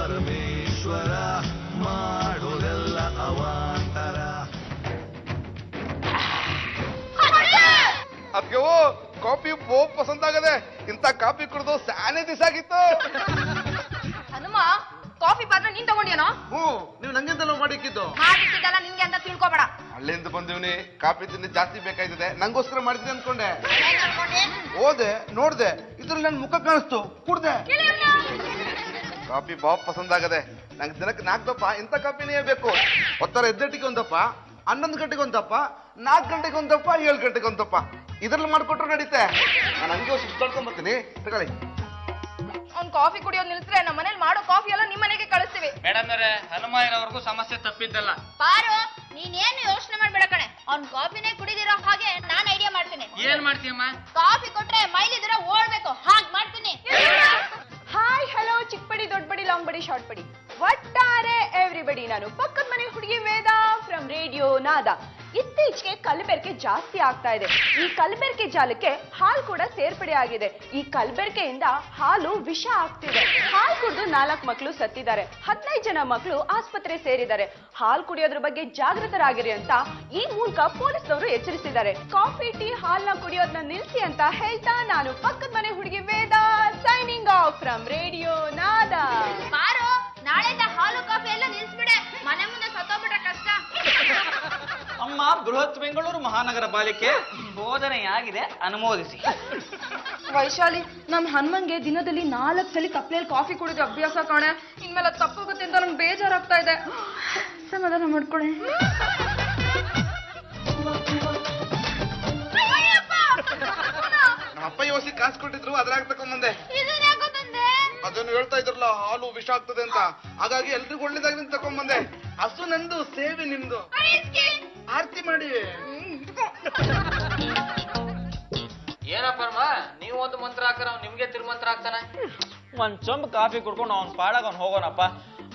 ಪರಮೇಶ್ವರ ಮಾಡೋದೆಲ್ಲ ಅವಾಂತರ. ಅದ್ಗೆ ಕಾಫಿ ಬಹು ಪಸಂದ್ ಆಗದೆ. ಇಂತ ಕಾಫಿ ಕುಡಿದು ಸ್ಯಾನೆ ದಿವಸ ಆಗಿತ್ತು. ಹನುಮ ಕಾಫಿ ಪಾತ್ರ ನೀನ್ ತಗೊಂಡ್ಯಾನೋ? ನೀವು ನಂಗೆಂದಲ್ಲ ಮಾಡಿಕ್ಕಿದ್ದು. ಮಾಡಿಕ್ಕಿದ್ದಲ್ಲ ನಿನ್ಗೆ ಅಂತ ತಿಳ್ಕೊಬೇಡ. ಅಲ್ಲಿಂದ ಬಂದಿವ್ನಿ, ಕಾಫಿ ತಿಂದು ಜಾಸ್ತಿ ಬೇಕಾಯ್ತದೆ, ನಂಗೋಸ್ಕರ ಮಾಡಿದ್ರಿ ಅನ್ಕೊಂಡೆ. ಹೋದೆ ನೋಡ್ದೆ, ಇದ್ರಲ್ಲಿ ನನ್ ಮುಖ ಕಾಣಿಸ್ತು, ಕುಡ್ದೆ. ಕಾಫಿ ಬಹು ಪಸಂದ್ ಆಗದೆ. ನಂಗೆ ದಿನಕ್ಕೆ 4 ದಪ್ಪ ಇಂಥ ಕಾಫಿನೇ ಬೇಕು. ಒತ್ತರ 8 ಗಂಟೆಗೆ ಒಂದಪ್ಪ, 11 ಗಂಟೆಗೆ ಒಂದಪ್ಪ, 4 ಗಂಟೆಗೆ ಒಂದಪ್ಪ, 7 ಗಂಟೆಗೆ ಒಂದಪ್ಪ. ಇದ್ರಲ್ಲಿ ಮಾಡ್ಕೊಟ್ರು ನಡೀತೆ. ನಾನು ಹಂಗೆ ಸುತ್ತಾಡ್ಕೊಂಡ್ ಬರ್ತೀನಿ, ತಗೊಳ್ಳಿ. ಅವ್ನ್ ಕಾಫಿ ಕುಡಿಯೋದ್ ನಿಲ್ಸ್ರೆ ನಮ್ಮ ಮನೇಲಿ ಮಾಡೋ ಕಾಫಿ ಎಲ್ಲ ನಿಮ್ ಮನೆಗೆ ಕಳಿಸ್ತೀವಿ. ಮೇಡಮ್ ಅವರೇ, ಹನುಮ ಇರೋವರೆಗೂ ಸಮಸ್ಯೆ ತಪ್ಪಿದ್ದಲ್ಲ. ಪಾರು ನೀನೇನು ಯೋಚನೆ ಮಾಡ್ಬೇಡ ಕಣೆ. ಅವ್ನ್ ಕಾಫಿನೇ ಕುಡಿದಿರೋ ಹಾಗೆ ನಾನ್ ಐಡಿಯಾ ಮಾಡ್ತೀನಿ. ಏನ್ ಮಾಡ್ತೀಯಮ್ಮ? ಕಾಫಿ ಕೊಟ್ರೆ ಮೈಲಿ ದೂರ ಓಡ್ಬೇಕು, ಹಾಗ್ ಮಾಡ್ತೀನಿ. ಹಾಯ್ ಹಲೋ, ಚಿಕ್ಕ ಬಡಿ, ದೊಡ್ಡ ಬಡಿ, ಲಾಂಗ್ ಬಡಿ, ಶಾರ್ಟ್ ಬಡಿ, ಒಟ್ಟಾರೆ ಎವ್ರಿಬಡಿ. ನಾನು ಪಕ್ಕದ ಮನೆ ಹುಡುಗಿ ವೇದ ಫ್ರಮ್ ರೇಡಿಯೋ ನಾದ. ಇತ್ತೀಚೆಗೆ ಕಲಬೆರಕೆ ಜಾಸ್ತಿ ಆಗ್ತಾ ಇದೆ. ಈ ಕಲಬೆರಕೆ ಜಾಲಕ್ಕೆ ಹಾಲು ಕೂಡ ಸೇರ್ಪಡೆ ಆಗಿದೆ. ಈ ಕಲಬೆರಕೆಯಿಂದ ಹಾಲು ವಿಷ ಆಗ್ತಿದೆ. ಹಾಲು ಕುಡಿದು 4 ಮಕ್ಕಳು ಸತ್ತಿದ್ದಾರೆ. 15 ಜನ ಮಕ್ಕಳು ಆಸ್ಪತ್ರೆ ಸೇರಿದ್ದಾರೆ. ಹಾಲು ಕುಡಿಯೋದ್ರ ಬಗ್ಗೆ ಜಾಗೃತರಾಗಿರಿ ಅಂತ ಈ ಮೂಲಕ ಪೊಲೀಸ್ನವರು ಎಚ್ಚರಿಸಿದ್ದಾರೆ. ಕಾಫಿ ಟೀ ಹಾಲ್ನ ಕುಡಿಯೋದನ್ನ ನಿಲ್ಸಿ ಅಂತ ಹೇಳ್ತಾ ನಾನು ಪಕ್ಕದ ಮನೆ ಹುಡುಗಿ ವೇದ ಸೈನಿಂಗ್ ಆಫ್ ಫ್ರಮ್ ರೇಡಿಯೋ ನಾದ. ಬಾರೋ, ನಾಳೆಯಿಂದ ಹಾಲು ಕಾಫಿ ಎಲ್ಲ ನಿಲ್ಸ್ಬಿಡೆ. ಮನೆ ಮುಂದೆ ಸತ್ತೋಗ್ಬಿಟ್ರೆ ಕಷ್ಟ. ಅಮ್ಮ, ಬೃಹತ್ ಬೆಂಗಳೂರು ಮಹಾನಗರ ಪಾಲಿಕೆ ಬೋಧನೆಯಾಗಿದೆ, ಅನುಮೋದಿಸಿ. ವೈಶಾಲಿ, ನಮ್ ಹನುಮಂಗೆ ದಿನದಲ್ಲಿ 4 ಸಲ ಕಪ್ಲೆಯಲ್ಲಿ ಕಾಫಿ ಕುಡಿದ ಅಭ್ಯಾಸ ಕಾಣೆ. ಇನ್ಮೇಲೆ ತಪ್ಪೋಗುತ್ತೆ ಅಂತ ನಂಗೆ ಬೇಜಾರಾಗ್ತಾ ಇದೆ. ಸಮಾಧಾನ ಮಾಡ್ಕೊಳ್ಳಿ. ನಮ್ಮ ಅಪ್ಪ ಯೋಸಿ ಕಾಸು ಕೊಟ್ಟಿದ್ರು, ಅದ್ರಾಗ ತಕೊಂಡ್ಬಂದೆ. ಅದನ್ನು ಹೇಳ್ತಾ ಇದ್ರಲ್ಲ, ಹಾಲು ವಿಷ ಆಗ್ತದೆ ಅಂತ. ಹಾಗಾಗಿ ಎಲ್ರಿಗೂ ಒಳ್ಳೇದಾಗಿ ತಕೊಂಡ್ಬಂದೆ. ಹಸು ನಂದು, ಸೇವೆ ನಿಮ್ದು. ಆರ್ತಿ ಮಾಡಿ. ಏನಪ್ಪ ನೀವು ಒಂದು ಮಂತ್ರ ಹಾಕರ ನಿಮ್ಗೆ ತಿರುಮಂತ್ರ ಹಾಕ್ತಾನೆ. ಒಂದ್ ಚೊಂಬ್ ಕಾಫಿ ಕುಡ್ಕೊಂಡು ಅವ್ನ್ ಪಾಡಾಗ ಅವ್ನ್ ಹೋಗೋಣಪ್ಪ.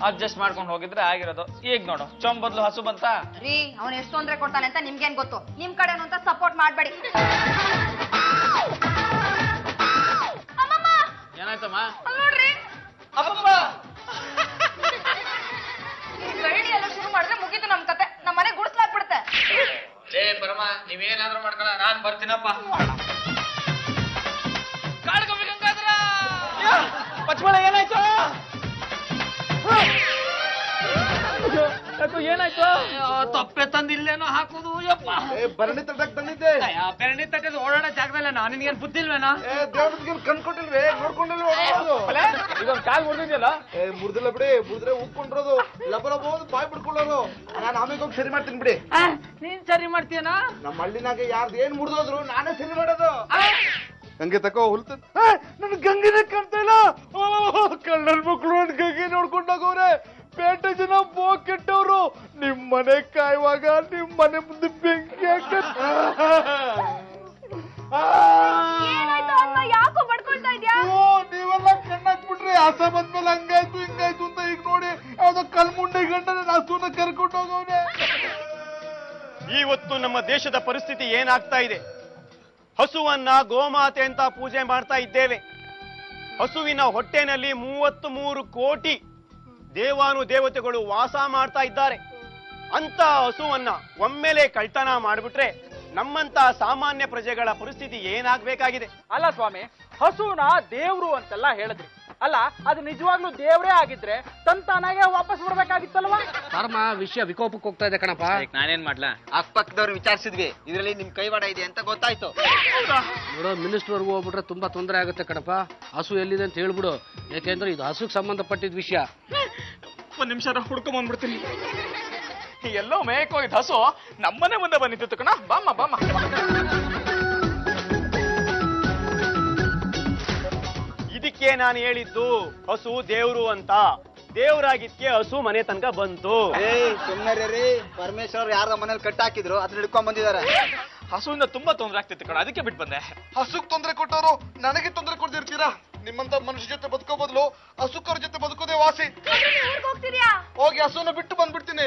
ಅಡ್ಜಸ್ಟ್ ಮಾಡ್ಕೊಂಡು ಹೋಗಿದ್ರೆ ಆಗಿರೋದು. ಈಗ ನೋಡು, ಚೊಂಬ್ ಬದ್ಲು ಹಸು ಬಂತ ರೀ. ಅವ್ನು ಎಷ್ಟು ತೊಂದ್ರೆ ಕೊಡ್ತಾನೆ ಅಂತ ನಿಮ್ಗೇನ್ ಗೊತ್ತು? ನಿಮ್ ಕಡೆ ಅಂತ ಸಪೋರ್ಟ್ ಮಾಡ್ಬೇಡಿ. ಏನಾಯ್ತಮ್ಮ? ನೋಡ್ರಿ, ಅಪ್ಪಪ್ಪ ಗರಡಿ ಎಲ್ಲ ಶುರು ಮಾಡಿದ್ರೆ ಮುಗೀತು ನಮ್ ಕತೆ. ನಮ್ಮ ಮನೆ ಗುಡಿಸ್ಲಾಕ್ಬಿಡುತ್ತೆ. ಏ ಪರಮ, ನೀವೇನಾದ್ರೂ ಮಾಡ್ಕೊಳ, ನಾನ್ ಬರ್ತೀನಪ್ಪ. ಕಾಡ್ಕೋಬೇಕಂಗಾದ್ರ ಪಚ್ಚಮಳ ಏನಾಯ್ತು? ಏನಾಯ್ತು? ತಪ್ಪೆ ತಂದಿಲ್ಲೇನೋ ಹಾಕೋದು. ಯಪ್ಪ, ಭರಣಿ ತಟ್ಟಕ್ ತಂದಿದ್ದೆ. ಬೆರಣಿ ತಟ್ಟದ ಓಡಾಡ ಜಾಗದಲ್ಲ. ನಾನು ನಿನ್ಗೇನ್ ಬುದ್ಧಿಲ್ವೇನೋ? ದೇವ್ರಿಗೆ ಕಣ್ಕೊಟ್ಟಿಲ್ವೇ? ನೋಡ್ಕೊಂಡಿಲ್ವ? ಇದೊಂದ್ ಕಾಲ್ ಮುರಿದಿದ್ಯಲ್ಲ? ಮುರಿದಿಲ್ಲ ಬಿಡಿ. ಮುರಿದ್ರೆ ಉಕ್ಕೊಂಡಿರೋದು, ಲಬ ಲಬ ಬಾಯ್ ಬಿಡ್ಕೊಳ್ಳೋದು. ನಾನು ಆಮೇಲೆ ಹೋಗಿ ಸರಿ ಮಾಡ್ತೀನಿ ಬಿಡಿ. ನೀನ್ ಸರಿ ಮಾಡ್ತೀಯನ? ನಮ್ಮ ಹಳ್ಳಿನಾಗೆ ಯಾರ್ದು ಏನ್ ಮುರಿದೋದ್ರು ನಾನೇ ಸರಿ ಮಾಡೋದು. ಗಂಗೆ ತಕೋ ಹುಲ್ತ. ನನ್ ಗಂಗೆನೇ ಕಾಣ್ತಾ ಇಲ್ಲ. ಕಳ್ಳನ್ ಮಕ್ಳು ಒಂದ್ ಗಂಗೆ ನೋಡ್ಕೊಂಡಾಗವ್ರೆ. ಪೇಟೆ ಜನ ಬೋ ಕೆಟ್ಟವ್ರು. ನಿಮ್ ಮನೆ ಕಾಯುವಾಗ ನಿಮ್ ಮನೆ ಮುಂದೆ ಬೆಂಕಿ ಹಾಕತ್. ಯಾಕೋ ಬಡ್ಕೊಳ್ತಾ ಇದ್ಯಾ? ನೀವೆಲ್ಲ ಕಣ್ಣಾಕ್ಬಿಟ್ರಿ. ಹಸ ಬಂದ್ಮೇಲೆ ಹಂಗಾಯ್ತು ಹಿಂಗಾಯ್ತು ಅಂತ. ಈಗ ನೋಡಿ, ಯಾವ್ದೋ ಕಲ್ಮುಂಡೆ ಗಂಡ ಹಸುನ ಕರ್ಕೊಂಡು ಹೋಗವ್ರೆ. ಇವತ್ತು ನಮ್ಮ ದೇಶದ ಪರಿಸ್ಥಿತಿ ಏನಾಗ್ತಾ ಇದೆ? ಹಸುವನ್ನ ಗೋಮಾತೆ ಅಂತ ಪೂಜೆ ಮಾಡ್ತಾ ಇದ್ದೇವೆ. ಹಸುವಿನ ಹೊಟ್ಟೆನಲ್ಲಿ 33 ಕೋಟಿ ದೇವಾನುದೇವತೆಗಳು ವಾಸ ಮಾಡ್ತಾ ಇದ್ದಾರೆ. ಅಂತ ಹಸುವನ್ನ ಒಮ್ಮೆಲೆ ಕಳ್ತನ ಮಾಡ್ಬಿಟ್ರೆ ನಮ್ಮಂತ ಸಾಮಾನ್ಯ ಪ್ರಜೆಗಳ ಪರಿಸ್ಥಿತಿ ಏನಾಗ್ಬೇಕಾಗಿದೆ? ಅಲ್ಲ ಸ್ವಾಮಿ, ಹಸುನ ದೇವ್ರು ಅಂತೆಲ್ಲ ಹೇಳಿದ್ರಿ. ಅಲ್ಲ, ಅದು ನಿಜವಾಗ್ಲೂ ದೇವ್ರೇ ಆಗಿದ್ರೆ ತಂತಾನಾಗೆ ವಾಪಸ್ ಬಿಡ್ಬೇಕಾಗಿತ್ತಲ್ವಾ? ಪರಮ ವಿಷಯ ವಿಕೋಪಕ್ಕೆ ಹೋಗ್ತಾ ಇದೆ ಕಣಪ್ಪ. ನಾನೇನ್ ಮಾಡ್ಲಾ? ಅಕ್ಕಪಕ್ಕದವ್ರು ವಿಚಾರಿಸಿದ್ವಿ, ಇದ್ರಲ್ಲಿ ನಿಮ್ ಕೈವಾಡ ಇದೆ ಅಂತ ಗೊತ್ತಾಯ್ತು. ನೋಡೋ, ಮಿನಿಸ್ಟರ್ವರೆಗೂ ಹೋಗ್ಬಿಟ್ರೆ ತುಂಬಾ ತೊಂದರೆ ಆಗುತ್ತೆ ಕಣಪ್ಪ. ಹಸು ಎಲ್ಲಿದೆ ಅಂತ ಹೇಳ್ಬಿಡು. ಯಾಕೆಂದ್ರೆ ಇದು ಹಸುಗೆ ಸಂಬಂಧಪಟ್ಟಿದ ವಿಷಯ. ಒಂದ್ ನಿಮಿಷ ಹುಡ್ಕೊಂಡ್ ಬಂದ್ಬಿಡ್ತೀನಿ. ಎಲ್ಲೋ ಮೇಯಕ್ ಹೋಗಿದ್ ಹಸು ನಮ್ಮನೆ ಮುಂದೆ ಬಂದಿತ್ತು ಕಣ. ಬಾಮ್ಮ ಬಾಮ್ಮ. ಇದಕ್ಕೆ ನಾನು ಹೇಳಿದ್ದು ಹಸು ದೇವ್ರು ಅಂತ. ದೇವ್ರಾಗಿದ್ಕೆ ಹಸು ಮನೆ ತನಕ ಬಂತು. ಸುಮ್ಮನೆ ಪರಮೇಶ್ವರ್ ಯಾರ ಮನೇಲಿ ಕಟ್ಟಾಕಿದ್ರು, ಅದನ್ನ ಹಿಡ್ಕೊಂಡ್ ಬಂದಿದ್ದಾರೆ. ಹಸುವಿಂದ ತುಂಬಾ ತೊಂದರೆ ಆಗ್ತಿತ್ತು ಕಣ, ಅದಕ್ಕೆ ಬಿಟ್ಟು ಬಂದೆ. ಹಸುಗ್ ತೊಂದರೆ ಕೊಟ್ಟವರು ನನಗೆ ತೊಂದರೆ ಕೊಡ್ತಿರ್ತೀರಾ? ನಿಮ್ಮಂತ ಮನುಷ್ಯ ಜೊತೆ ಬದುಕೋ ಬದಲು ಹಸುಕರ ಜೊತೆ ಬದುಕೋದೇ ವಾಸಿ. ಹೋಗ್ತಿದ್ಯಾ? ಹೋಗಿ ಹಸುನ ಬಿಟ್ಟು ಬಂದ್ಬಿಡ್ತೀನಿ.